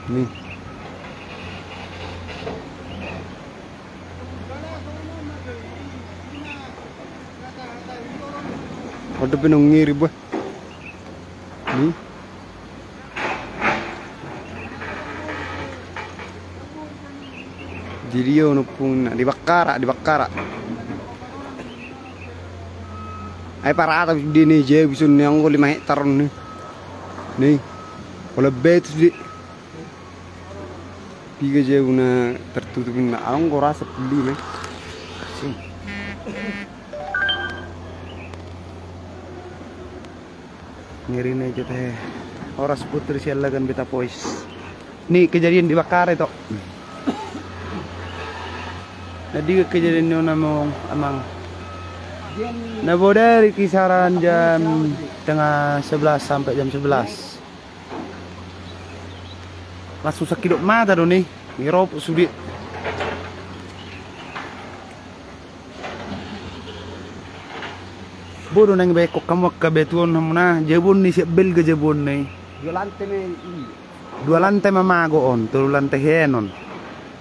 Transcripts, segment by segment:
Nih. Ada penungir ibu. Nih. Jadi yo nupung dibakar. Ay para tapi di nih je bisa yang 5 hektar nih. Nih. Kalau betul di 3 je una tertutup na ang ko rasa pili nih. Ngiri nih aja teh. Oras putri siala kan beta pois. Nih kejadian dibakar itu. Jadi kejadian itu namong amang. Nabo dari kisaran jam tengah 11 sampai jam 11. Langsung sakit mata dong nih. Ngiropok sudi. Bodoh nang bekok kamu kebetulan namuna jebon nih siap bel ke jebon nih. Dua lantai mamago on, telu lantai henon.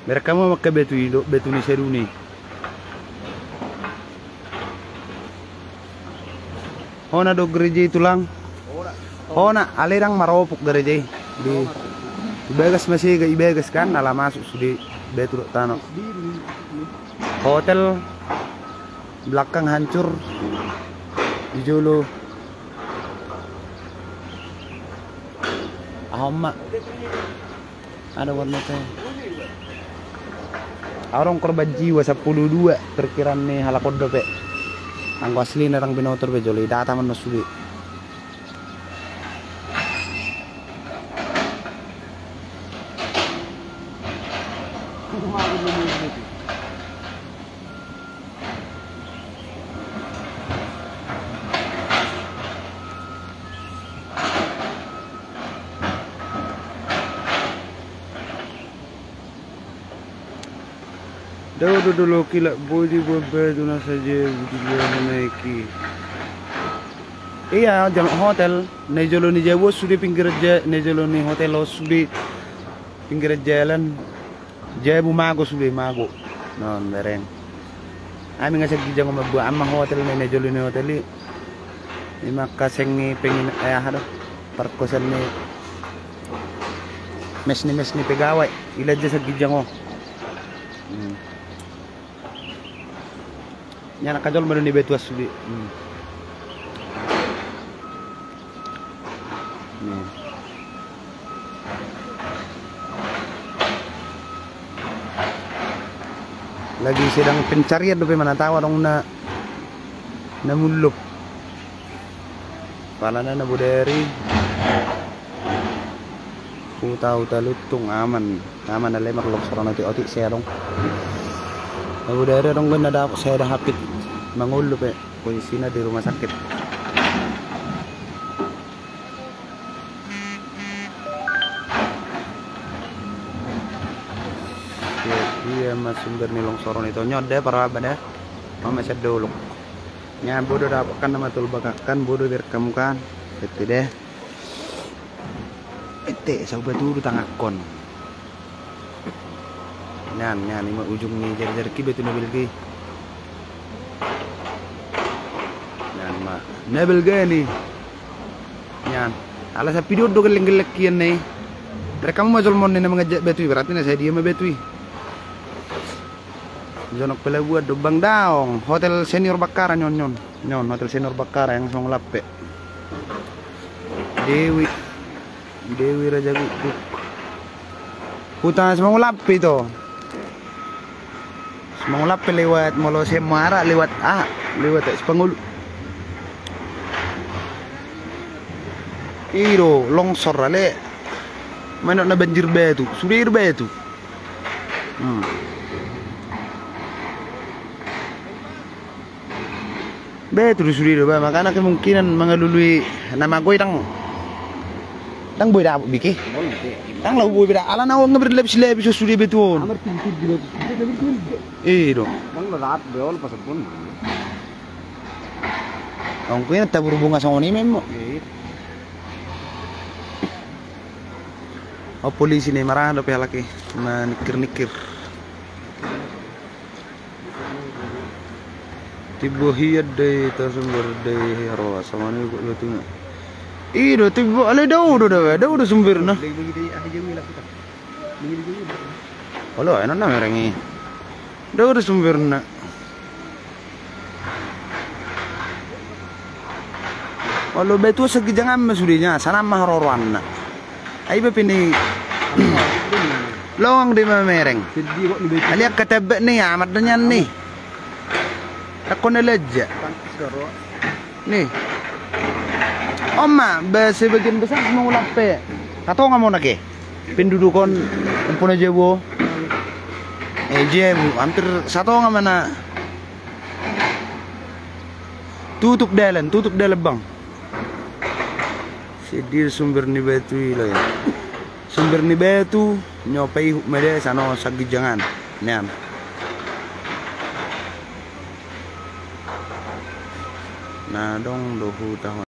Mereka mau pakai betu nih seru nih. Hona do gereja itu lang. Hona alerang maropok gereja di Ibegas masih ke Ibegas kan, ala masuk sudah betu tanah. Hotel belakang hancur di Jolo. Ahoma ada warna teh. Orang korban jiwa 12 perkiraan nih halakod dope. Anggo asli narang binotor be Jolo data man masudi. Dulu kila bodi bebedu na saja dia menaiki. Iya jam hotel nejolo ni jawa sudah pinggir nejolo ni hotel sudah pinggir jalan jabu mago sudah mago non bereng. Ami ngasak gijang mabu amma hotel nejolo ni hotel ni makaseng ni pengen ayah ada perkosan ni mes ni pegawai ila jasa gijang oh. Nyana kajol baru ni betu asli. Lagi sedang pencarian dope mana tahu dong na muluk. Palana na buderi. Tahu talutung aman na lemak lok sarana ti oti serong. Aku dari orang gue nada saya ada hapit mangulup ya posisinya di rumah sakit. Iya mas sumber nih longsoran itu nyode para abad ya. Mama saya dulu. Nya bodoh dapatkan nama tul bakakan bodoh direkam kan. Betul deh. Ete sahabat dulu tangakon. Nyan ini mah ujung nih jari ki betul mobil ki. Nyan mah mobil nih. Nyan ala sa video do geleng-gelek kian nih. Mereka mau majol mon nih mengajak betui berarti saya dia mah betui. Jonok pela buat do Bang Daong, Hotel Senior Bakara nyon Hotel Senior Bakara yang song lape. Dewi Raja Guguk. Hutan semua lape itu. Mengulap lewat Molo Semara lewat Sepangulu. Iro longsor ale. Mana na banjir betu, sudah betu. Betu sudah ba makanya kemungkinan mengalului nama gue tang boy dah biki. Tang lau boy beda ala na nggak berlebih sudah betul. Iro. Mang lahat beol pasapun. Ang kuya tabur bunga sa oni memo. Oh polisi nih marah ada pihak laki menikir-nikir. Tiba hiad deh tersumber deh roh sama nih kok betul. Iya tiba ale Daud sumber nah. Halo enak na merengi. Daud sumber na. Kalau betul segi jangan mesudahnya sana mah roruan na. Ayo bepini. Lawang di mereng. Aliak ketebek nih amat dengan nih. Aku nelaja. Nih. Oma, sebagian besar mau lape. Atau nggak mau nake? Pendudukon Empuna Jewo. Jewo, hampir satu nggak mana. Tutup dalan bang. Sedir sumber ni batu lah ya. Sumber ni batu nyopai mede sana sagi jangan. Nian. Nah dong dohu tahun.